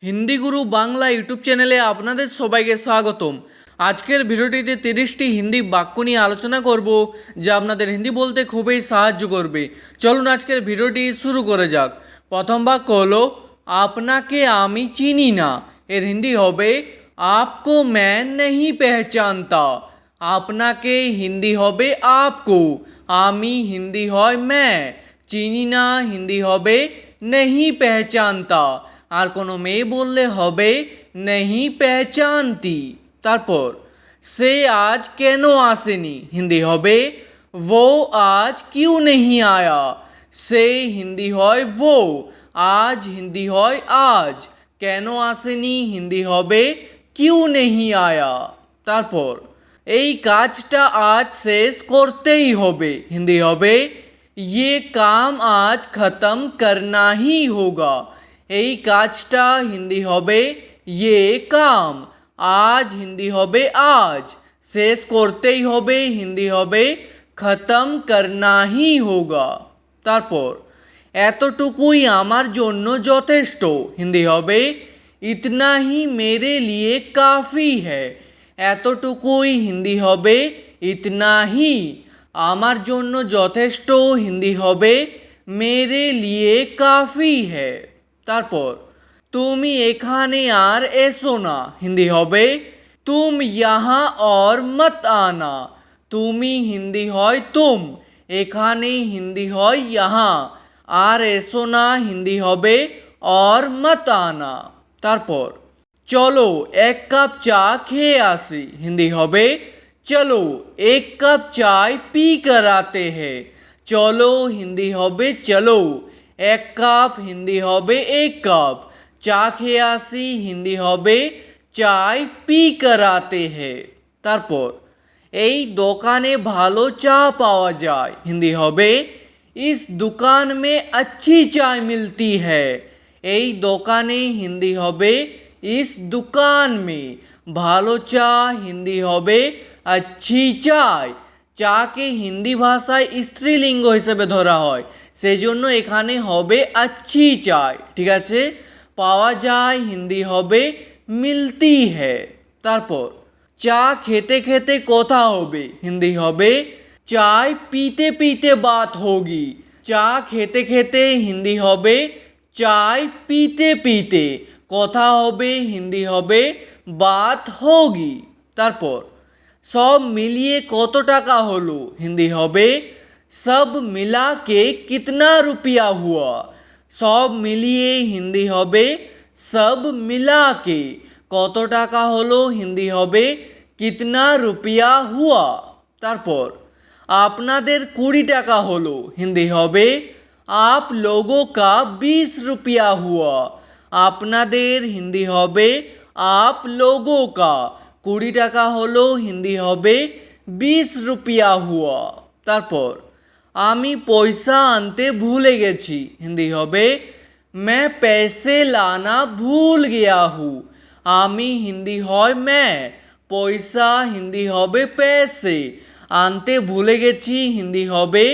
হিন্দি গুরু Bangla YouTube চ্যানেলে আপনাদের সবাইকে স্বাগতম। আজকের ভিডিওটিতে 30টি হিন্দি বাক্য নিয়ে আলোচনা করব, যা আপনাদের হিন্দি বলতে খুবই সাহায্য করবে। চলুন আজকের ভিডিওটি শুরু করে যাক। প্রথম বাক্য হলো আপনাকে আমি চিনি না। এর হিন্দি হবে आपको मैं नहीं पहचानता। আপনাকে হিন্দি হবে आपको, আমি হিন্দি হয় मैं, চিনি না হিন্দি হবে नहीं पहचानता। আর কোনো মেয়ে বললে হবে नहीं पहचानती। তারপর সে আজ কেন আসেনি, হিন্দি হবে वो आज क्यों नहीं आया। সে হিন্দি হয় वो, আজ হিন্দি হয় आज, কেন আসেনি হিন্দি হবে क्यों नहीं आया। তারপর এই কাজটা আজ শেষ করতেই হবে, হিন্দি হবে ये काम आज खत्म करना ही होगा। এই কাজটা হিন্দি হবে ये काम, আজ হিন্দি হবে আজ, শেষ করতেই হবে হিন্দি হবে খতম করনা হি হোগা। তারপর এতটুকুই আমার জন্য যথেষ্ট, হিন্দি হবে ইতনা হি মেরে লিয়ে কাফি হ্যায়। এতটুকুই হিন্দি হবে ইতনা হি, আমার জন্য যথেষ্ট হিন্দি হবে মেরে লিয়ে কাফি হ্যায়। তারপর তুমি এখানে আর এসো না, হিন্দি হবে তুম ইহা और मत आना। তুমি হিন্দি হয় তুম, এখানে হিন্দি হয় ইহা, আর এসো না হিন্দি হবে और मत आना। তারপর চলো এক কাপ চা খেয়ে আসি, হিন্দি হবে চলো এক কাপ চায় পি কর আতে হ্যায়। চলো হিন্দি হবে চলো, এক কাপ হিন্দি হবে এক কাপ, চা খেয়ে আসি হিন্দি হবে চায় পি কর আতে হ্যায়। তারপর এই দোকানে ভালো চা পাওয়া যায়, হিন্দি হবে इस दुकान में अच्छी चाय मिलती है। এই দোকানে হিন্দি হবে इस दुकान में, ভালো চা হিন্দি হবে अच्छी চায়। চাকে হিন্দি ভাষায় স্ত্রীলিঙ্গ হিসেবে ধরা হয়, সেজন্য এখানে হবে अच्छी চায়, ঠিক আছে। পাওয়া যায় হিন্দি হবে মিলতি হ্যায়। তারপর চা খেতে খেতে কথা হবে, হিন্দি হবে চায় পিতে পিতে বাত হোগি। চা খেতে খেতে হিন্দি হবে চায় পিতে পিতে, কথা হবে হিন্দি হবে বাত হোগি। তারপর সব মিলিয়ে কত টাকা হলো, হিন্দি হবে সব মিলা কে কিতনা রুপিয়া হুয়া। সব মিলিয়ে হিন্দি হবে সব মিলা কে, কত টাকা হলো হিন্দি হবে কিতনা রুপিয়া হুয়া। তারপর আপনাদের 20 টাকা হলো, হিন্দি হবে आप लोगों का 20 रुपया हुआ। আপনাদের হিন্দি হবে आप लोगों का, 20 টাকা হলো হিন্দি হবে 20 রুপিয়া হুয়া। তারপর আমি পয়সা আনতে ভুলে গেছি, হিন্দি হবে मैं पैसे लाना भूल गया हूँ। আমি হিন্দি হয় मैं, পয়সা হিন্দি হবে पैसे, আনতে ভুলে গেছি হিন্দি হবে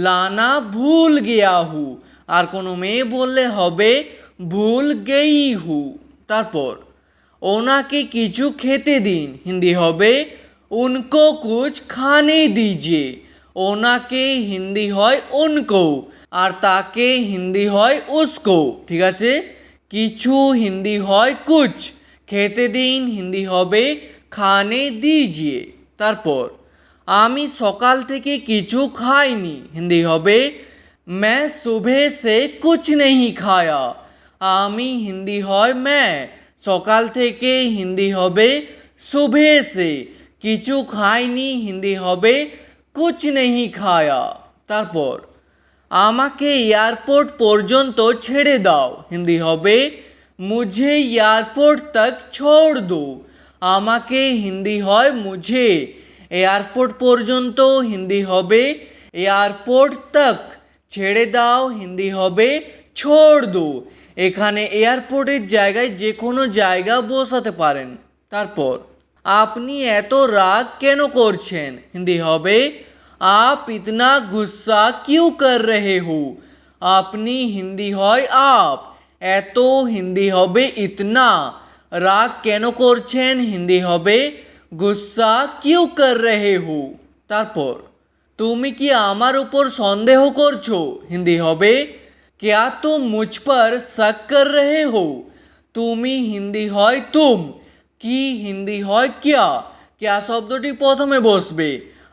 লানা ভুল গিয়া হু, আর কোনো মেয়ে বললে হবে ভুল গেই হু। তারপর ওনাকে কিছু খেতে দিন, হিন্দি হবে উনকো কুছ খানে দিজিয়ে। ওনাকে হিন্দি হয় উনকো, আর তাকে হিন্দি হয় উসকো, ঠিক আছে। কিছু হিন্দি হয় কুছ, খেতে দিন হিন্দি হবে খানে দিজিয়ে। তারপর আমি সকাল থেকে কিছু খাইনি, হিন্দি হবে मैं सुबह से कुछ नहीं खाया। আমি হিন্দি হয় मैं, সকাল থেকে হিন্দি হবে सुबह से, কিছু খাইনি হিন্দি হবে कुछ नहीं खाया। তারপর আমাকে এয়ারপোর্ট পর্যন্ত ছেড়ে দাও, হিন্দি হবে मुझे एयरपोर्ट तक छोड़ दो। আমাকে হিন্দি হয় मुझे, এয়ারপোর্ট পর্যন্ত হিন্দি হবে এয়ারপোর্ট তক, ছেড়ে দাও হিন্দি হবে ছোড় দো। এখানে এয়ারপোর্টের জায়গায় যে কোনো জায়গা বসাতে পারেন। তারপর আপনি এত রাগ কেন করছেন, হিন্দি হবে आप इतना गुस्सा क्यों कर रहे हो। আপনি হিন্দি হয় आप, এত হিন্দি হবে ইতনা। রাগ কেন করছেন হিন্দি হবে গুस्सा क्यों कर रहे हो। তারপর তুমি কি আমার উপর সন্দেহ করছো হিন্দি হবে क्या तुम मुझ पर शक कर रहे हो। তুমি হিন্দি হয় তুম, কি হিন্দি হয় क्या। क्या শব্দটি প্রথমে বসবে,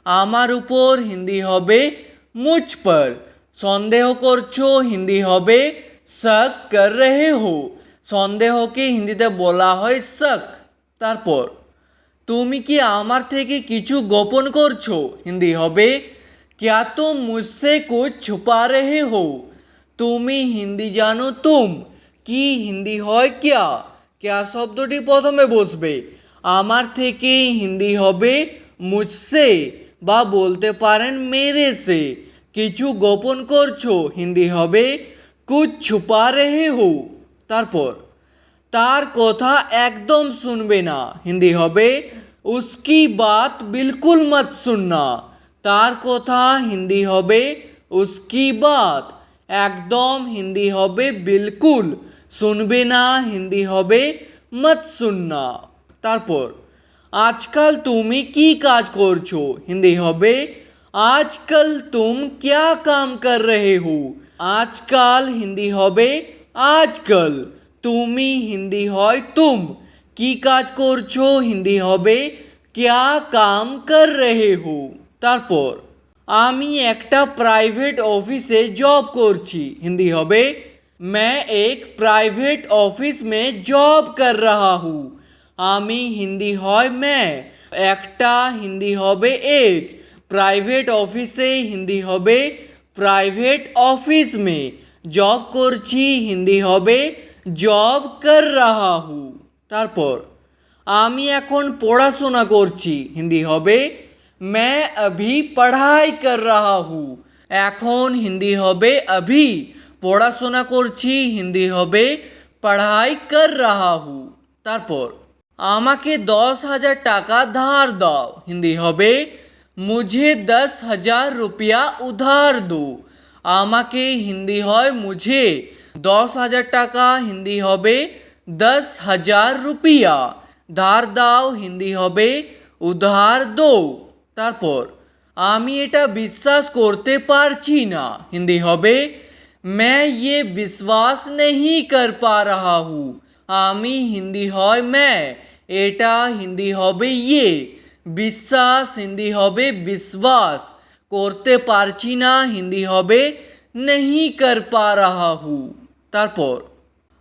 আমার উপর হিন্দি হবে মুঝ पर, সন্দেহ করছো হিন্দি হবে शक कर रहे हो, সন্দেহকে হিন্দিতে বলা হয় शक। তারপর তুমি কি আমার থেকে কিছু গোপন করছো হিন্দি হবে क्या तुम मुझसे कुछ छुपा रहे हो। তুমি হিন্দি জানো তুম, কি হিন্দি হয় क्या। क्या শব্দটি প্রথমে বসবে, আমার থেকে হিন্দি হবে মুঝসে বা বলতে পারেন মেরে সে। কিছু গোপন করছো হিন্দি হবে कुछ छुपा रहे हो। তারপর তার কথা একদম শুনবে না হিন্দি হবে उसकी बात बिल्कुल मत सुनना। তার কথা হিন্দি হবে उसकी बात, একদম হিন্দি হবে বিলকুল, শুনবে না হিন্দি হবে मत सुनना। তারপর আজকাল তুমি কি কাজ করছো হিন্দি হবে आजकल तुम क्या काम कर रहे हो। আজকাল হিন্দি হবে আজকাল, তুমি হিন্দি হয় তুম, কি কাজ করছো হিন্দি হবে क्या काम कर रहे हो। তারপর আমি একটা প্রাইভেট অফিসে জব করছি হিন্দি হবে मैं एक प्राइवेट ऑफिस में जॉब कर रहा हूँ। আমি হিন্দি হয় मैं, একটা হিন্দি হবে एक, প্রাইভেট অফিসে হিন্দি হবে প্রাইভেট অফিস মে, জব করছি হিন্দি হবে জব কর রাহা হু। তারপর আমি এখন পড়াশোনা করছি হিন্দি হবে मैं अभी पढ़ाई कर रहा हूँ। এখন হিন্দি হবে अभी, পড়াশোনা করছি হিন্দি হবে पढ़ाई कर रहा हूँ। তারপর আমাকে 10,000 টাকা ধার দাও হিন্দি হবে मुझे 10,000 रुपया उधार दो। আমাকে হিন্দি হয় मुझे, 10,000 টাকা হিন্দি হবে 10,000 रुपया, ধার দাও হিন্দি হবে উধার দো। তারপর আমি এটা বিশ্বাস করতে পারছি না হিন্দি হবে मैं ये विश्वास नहीं कर पा रहा हूँ। আমি হিন্দি হয় मैं, এটা হিন্দি হবে ये, বিশ্বাস হিন্দি হবে विश्वास, করতে পারছি না হিন্দি হবে नहीं कर पा रहा हूँ। তারপর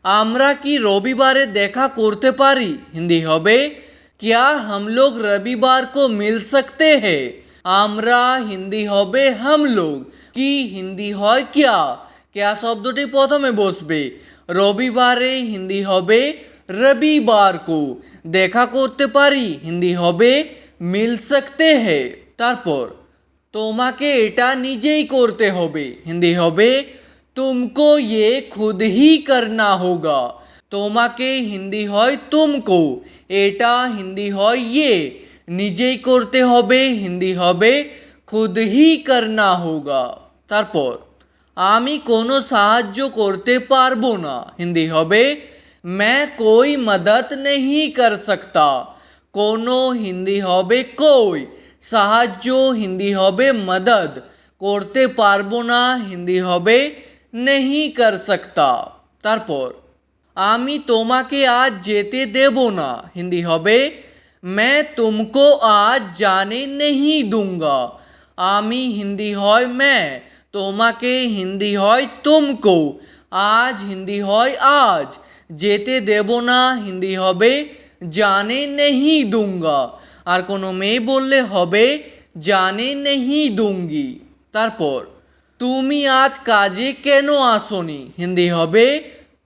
আমরা কি রবিবারে দেখা করতে পারি হিন্দি হবে क्या हम लोग रविवार को मिल सकते हैं। আমরা হিন্দি হবে हम लोग, কি হিন্দি হয় क्या। क्या শব্দটি প্রথমে বসবে, রবিবারে হিন্দি হবে রবিবার কো, দেখা করতে পারি হিন্দি হবে মিল सकते हैं। তারপর তোমাকে এটা নিজেই করতে হবে হিন্দি হবে तुमको ये खुद ही करना होगा। তোমাকে হিন্দি হয় तुमको, এটা হিন্দি হয় ये, নিজেই করতে হবে হিন্দি হবে खुद ही करना होगा। তারপর আমি কোনো সাহায্য করতে পারবো না হিন্দি হবে मैं कोई मदद नहीं कर सकता। কোনো হিন্দি হবে कोई, সাহায্য হিন্দি হবে मदद, করতে পারবো না হিন্দি হবে नहीं कर सकता। তারপর আমি তোমাকে আজ যেতে দেব না হিন্দি হবে मैं तुमको आज जाने नहीं दूंगा। আমি হিন্দি হয় मैं, তোমাকে হিন্দি হয় तुमको, আজ হিন্দি হয় আজ, যেতে দেব না হিন্দি হবে जाने नहीं दूंगा, আর কোনো মেয়ে বললে হবে जाने नहीं दूंगी। তারপর তুমি আজ কাজে কেন আসোনি হিন্দি হবে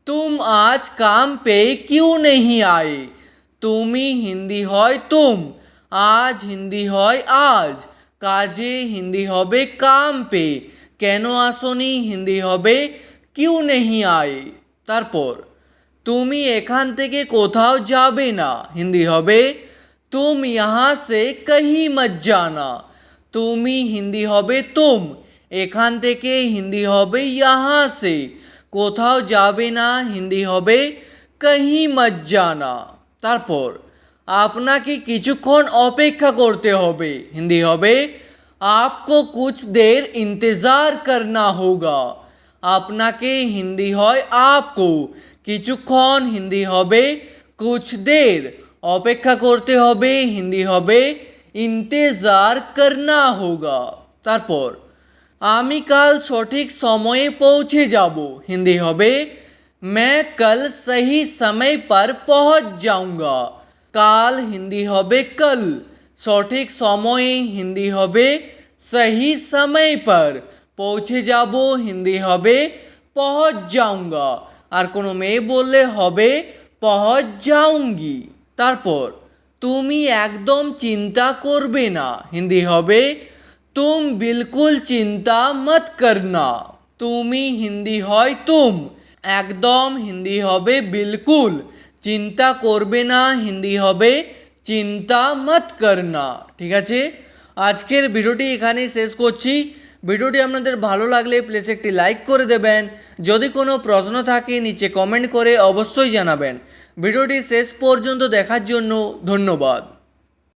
तुम आज काम पे क्यों नहीं आए। তুমি হিন্দি হয় तुम, আজ হিন্দি হয় আজ, কাজে হিন্দি হবে काम पे, কেন আসোনি হিন্দি হবে क्यों नहीं आए। তারপর তুমি এখান থেকে কোথাও যাবে না হিন্দি হবে तुम यहाँ से कहीं मत जाना। তুমি হিন্দি হবে तुम, এখান থেকে হিন্দি হবে यहाँ से, কোথাও যাবে না হিন্দি হবে কहीं मत जाना। তারপর আপনাকে কিছুক্ষণ অপেক্ষা করতে হবে হিন্দি হবে आपको कुछ देर इंतज़ार करना होगा। আপনাকে হিন্দি হয় आपको, কিছুক্ষণ হিন্দি হবে कुछ देर, অপেক্ষা করতে হবে হিন্দি হবে इंतज़ार करना होगा। তারপর আমি কাল সঠিক সময়ে পৌঁছে যাব হিন্দি হবে मैं कल सही समय पर पहुंच जाऊंगा। কাল হিন্দি হবে कल, সঠিক সময়ে হিন্দি হবে सही समय पर, পৌঁছে যাব হিন্দি হবে पहुंच जाऊंगा। আর কোনো মেয়ে বললে হবে पहुंच जाऊंगी। তারপর তুমি একদম চিন্তা করবে না হিন্দি হবে तुम बिल्कुल चिंता मत करना। তুমি হিন্দি হয় तुम, একদম হিন্দি হবে বিলকুল, চিন্তা করবে না হিন্দি হবে চিন্তা মত করনা। ঠিক আছে, আজকের ভিডিওটি এখানেই শেষ করছি। ভিডিওটি আপনাদের ভালো লাগলে প্লিজ একটি লাইক করে দেবেন। যদি কোনো প্রশ্ন থাকে নিচে কমেন্ট করে অবশ্যই জানাবেন। ভিডিওটি শেষ পর্যন্ত দেখার জন্য ধন্যবাদ।